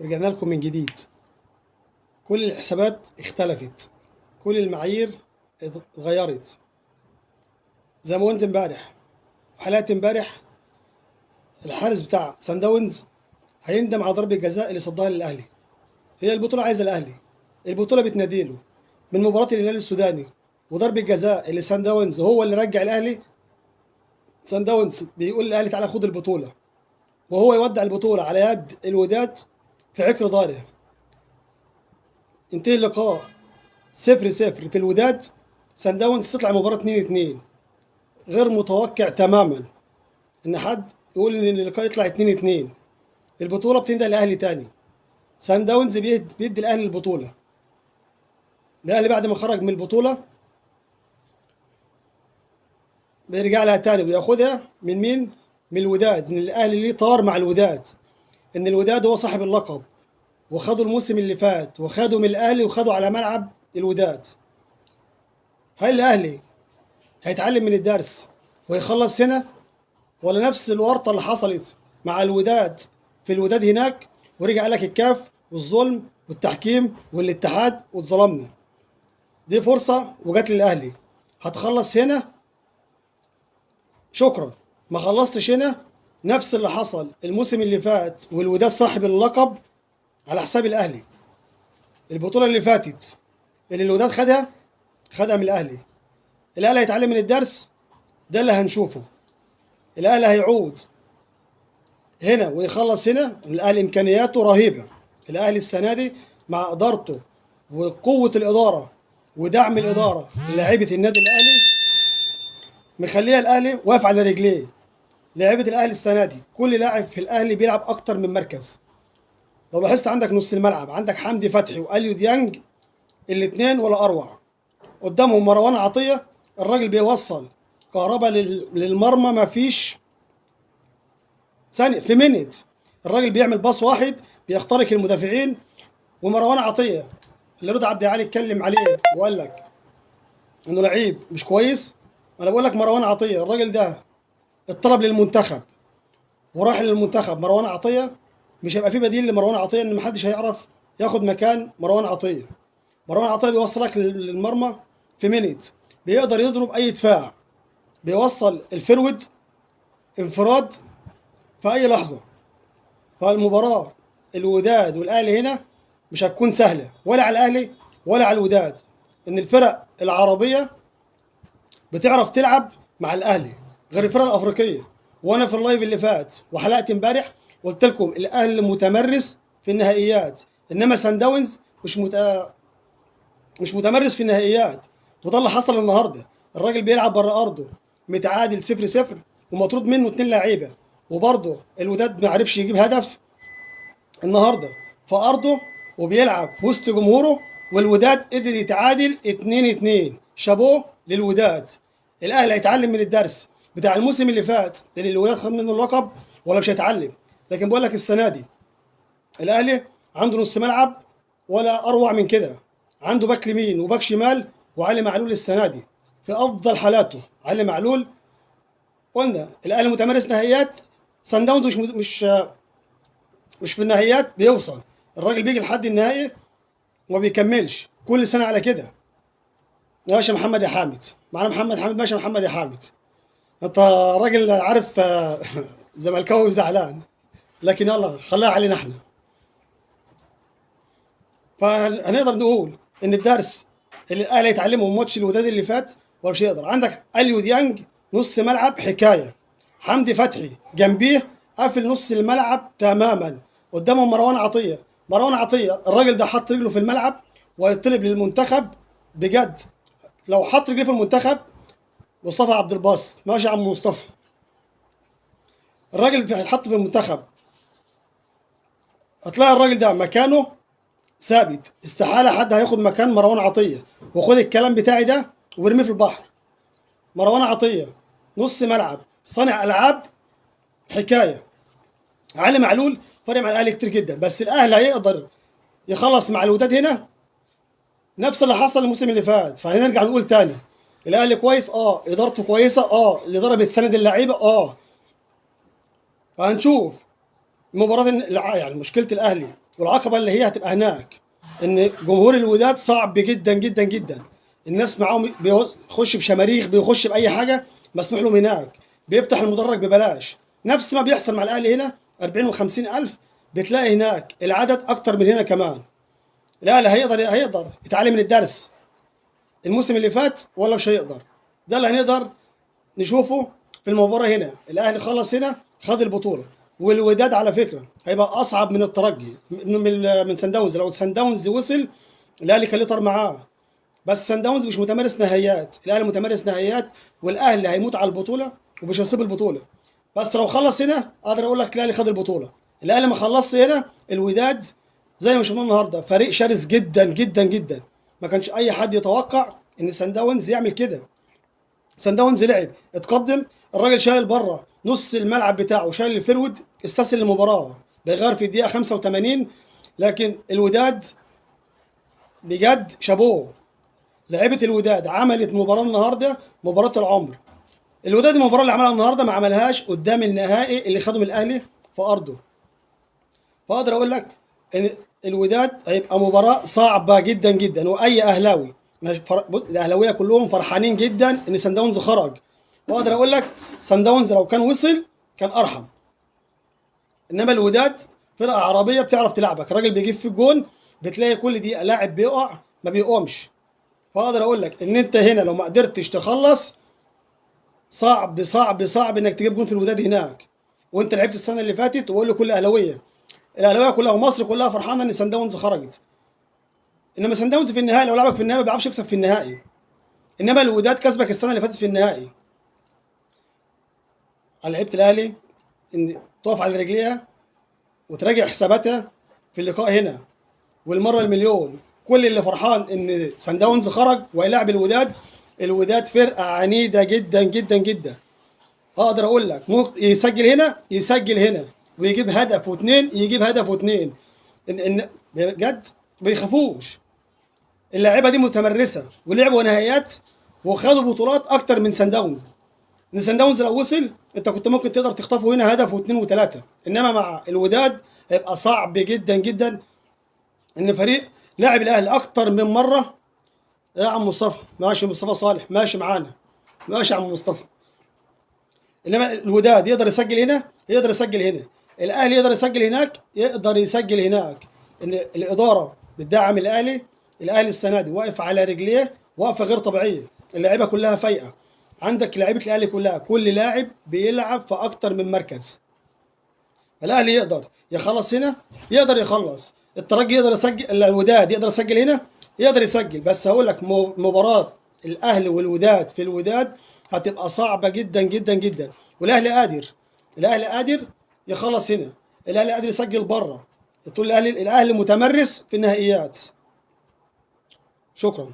ورجعنا لكم من جديد. كل الحسابات اختلفت، كل المعايير اتغيرت. زي ما قلت امبارح في حلقة امبارح، الحارس بتاع سان داونز هيندم على ضربة الجزاء اللي صدها للأهلي. هي البطولة عايزة الأهلي، البطولة بتناديله من مباراة الهلال السوداني، وضربة الجزاء اللي سان داونز هو اللي رجع الأهلي. سان داونز بيقول للأهلي تعالى خد البطولة، وهو يودع البطولة على يد الوداد في عكر ضارع. ينتهي اللقاء 0-0 في الوداد. سان داونز تطلع مباراة 2-2. غير متوقع تماما ان حد يقول ان اللقاء يطلع 2-2. البطولة بتنده الاهلي تاني. سان داونز بيدي الاهلي البطولة. الاهلي بعد ما خرج من البطولة بيرجع لها تاني وياخدها من مين؟ من الوداد. ان الاهلي ليه طار مع الوداد، ان الوداد هو صاحب اللقب، وخدوا الموسم اللي فات وخدوا من الاهلي وخدوا على ملعب الوداد. هل الاهلي هيتعلم من الدرس ويخلص هنا، ولا نفس الورطة اللي حصلت مع الوداد في الوداد هناك ورجع لك الكاف والظلم والتحكيم والاتحاد واتظلمنا؟ دي فرصة وجات للأهلي. هتخلص هنا شكرا، ما خلصتش هنا نفس اللي حصل الموسم اللي فات والوداد صاحب اللقب على حساب الأهلي. البطولة اللي فاتت اللي الوداد خدها من الأهلي. الأهلي هيتعلم من الدرس، ده اللي هنشوفه. الأهلي هيعود هنا ويخلص هنا. الاهلي امكانياته رهيبه. الاهلي السنه دي مع ادارته وقوه الاداره ودعم الاداره للاعيبه النادي الاهلي مخليه الاهلي واقف على رجليه. لاعيبه الاهلي السنه دي كل لاعب في الاهلي بيلعب اكتر من مركز. لو لاحظت عندك نص الملعب عندك حمدي فتحي واليو ديانج، الاثنين ولا اروع. قدامهم مروان عطيه، الراجل بيوصل كهرباء للمرمى ما فيش ثانيه في منت. الراجل بيعمل باص واحد بيخترق المدافعين. ومروان عطيه اللي رضا عبد العالي اتكلم عليه وقال لك انه لعيب مش كويس، انا بقول لك مروان عطيه الراجل ده اتطلب للمنتخب وراح للمنتخب. مروان عطيه مش هيبقى في بديل لمروان عطيه، ان محدش هيعرف ياخد مكان مروان عطيه. مروان عطيه بيوصلك للمرمى في مينيت، بيقدر يضرب اي دفاع، بيوصل الفرود انفراد في اي لحظه. فالمباراه الوداد والاهلي هنا مش هتكون سهله، ولا على الاهلي ولا على الوداد. ان الفرق العربيه بتعرف تلعب مع الاهلي غير الفرق الافريقيه. وانا في اللايف اللي فات وحلقت امبارح قلت لكم الاهلي متمرس في النهائيات، انما سان داونز مش متمرس في النهائيات. وده اللي حصل النهارده. الراجل بيلعب بره ارضه متعادل 0-0 ومطرود منه اتنين لعيبه، وبرضه الوداد ما عرفش يجيب هدف النهارده في ارضه وبيلعب في وسط جمهوره. والوداد قدر يتعادل 2-2. شابوه للوداد. الاهلي هيتعلم من الدرس بتاع الموسم اللي فات اللي الوداد خد منه اللقب، ولا مش هيتعلم؟ لكن بقول لك السنه دي الاهلي عنده نص ملعب ولا اروع من كده. عنده باك يمين وباك شمال، وعلي معلول السنه دي في افضل حالاته. علي معلول قلنا الاهلي متمرس نهائيات. سان داونز مش في النهائيات بيوصل. الراجل بيجي لحد النهائي وما بيكملش. كل سنه على كده. ماشي محمد يا حامد، معنا محمد حامد. ماشي محمد يا حامد، انت راجل عارف زملكاوي وزعلان، لكن يلا خليها علينا احنا. فهنقدر نقول ان الدرس اللي الاهلي يتعلمه من ماتش الوداد اللي فات ولا مش يقدر. عندك اليو ديانج نص ملعب حكايه، حمدي فتحي جنبيه قافل نص الملعب تماما. قدامهم مروان عطيه. مروان عطيه الراجل ده حط رجله في الملعب ويطلب للمنتخب بجد. لو حط رجليه في المنتخب مصطفى عبد الباسط، ماشي يا عم مصطفى، الراجل هيتحط في المنتخب هتلاقي الراجل ده مكانه ثابت. استحاله حد هياخد مكان مروان عطيه. وخد الكلام بتاعي ده وارميه في البحر. مروان عطيه نص ملعب صانع العاب حكايه. علي معلول فرق مع الاهلي كتير جدا، بس الاهلي هيقدر يخلص مع الوداد هنا نفس اللي حصل الموسم اللي فات. فهنرجع نقول تاني الاهلي كويس، ادارته كويسه، الاداره بتساند اللعيبه، فهنشوف المباراه يعني مشكله الاهلي والعقبه اللي هي هتبقى هناك ان جمهور الوداد صعب جدا جدا جدا. الناس معاهم بيخش بشماريخ، بيخش باي حاجه مسموح لهم هناك، بيفتح المدرج ببلاش. نفس ما بيحصل مع الاهلي هنا 40 و50 الف، بتلاقي هناك العدد اكتر من هنا كمان. الاهلي هيقدر يتعلم من الدرس الموسم اللي فات ولا مش هيقدر؟ ده اللي هنقدر نشوفه في المباراه هنا. الاهلي خلص هنا خد البطوله، والوداد على فكره هيبقى اصعب من الترجي من سان داونز. لو سان داونز وصل الاهلي كان يطر معاه، بس سان داونز مش متمارس نهائيات، الاهلي متمارس نهائيات، والاهلي هيموت على البطوله ومش هيسيب البطوله. بس لو خلص هنا اقدر اقول لك الاهلي خد البطوله. الاهلي ما خلصش هنا الوداد زي ما شفنا النهارده فريق شرس جدا جدا جدا. ما كانش اي حد يتوقع ان سان داونز يعمل كده. سان داونز لعب اتقدم، الراجل شايل بره نص الملعب بتاعه، شايل الفرود، استسهل المباراه بيغير في الدقيقه 85. لكن الوداد بجد شابوه، لعيبه الوداد عملت مباراه النهارده مباراه العمر. الوداد المباراه اللي عملها النهارده ما عملهاش قدام النهائي اللي خده من الاهلي في ارضه. فاقدر اقول لك ان الوداد هيبقى مباراه صعبه جدا جدا، واي اهلاوي الاهلاويه كلهم فرحانين جدا ان سان داونز خرج. واقدر اقول لك سان داونز لو كان وصل كان ارحم. انما الوداد فرقه عربيه بتعرف تلعبك، الراجل بيجيب في الجون، بتلاقي كل دقيقه لاعب بيقع ما بيقومش. فاقدر اقول لك ان انت هنا لو ما قدرتش تخلص صعب صعب صعب انك تجيب جون في الوداد هناك. وانت لعبت السنه اللي فاتت، وبقول لكل اهلاويه، الاهلاويه كلها ومصر كلها فرحانه ان سان داونز خرجت. انما سان داونز في النهائي لو لعبك في النهائي ما بيعرفش يكسب في النهائي. انما الوداد كسبك السنه اللي فاتت في النهائي. على لعيبه الاهلي ان تقف على رجليها وتراجع حساباتها في اللقاء هنا، والمره المليون كل اللي فرحان ان سان داونز خرج وهيلاعب الوداد. الوداد فرقه عنيده جدا جدا جدا. اقدر اقول لك يسجل هنا يسجل هنا، ويجيب هدف واثنين يجيب هدف واثنين. ان بجد ما بيخافوش. اللاعيبه دي متمرسه ولعبوا نهائيات وخدوا بطولات اكتر من سان داونز. ان سان داونز لو وصل انت كنت ممكن تقدر تخطفه هنا هدف واثنين وثلاثه، انما مع الوداد هيبقى صعب جدا جدا ان فريق لاعب الاهلي اكتر من مره. يا عم مصطفى ماشي، مصطفى صالح ماشي معانا، ماشي يا عم مصطفى. انما الوداد يقدر يسجل هنا يقدر يسجل هنا، الاهلي يقدر يسجل هناك يقدر يسجل هناك. ان الاداره بتدعم الاهلي. الاهلي السنه دي واقف على رجليه وقفه غير طبيعيه، اللعيبه كلها فايقه. عندك لعيبه الاهلي كلها كل لاعب بيلعب في اكتر من مركز. الاهلي يقدر يخلص هنا يقدر يخلص، الترجي يقدر يسجل، الوداد يقدر يسجل هنا يقدر يسجل. بس هقول لك مباراه الاهلي والوداد في الوداد هتبقى صعبه جدا جدا جدا. والاهلي قادر، الاهلي قادر يخلص هنا، الاهلي قادر يسجل بره. تقول الاهلي متمرس في النهائيات. شكرا.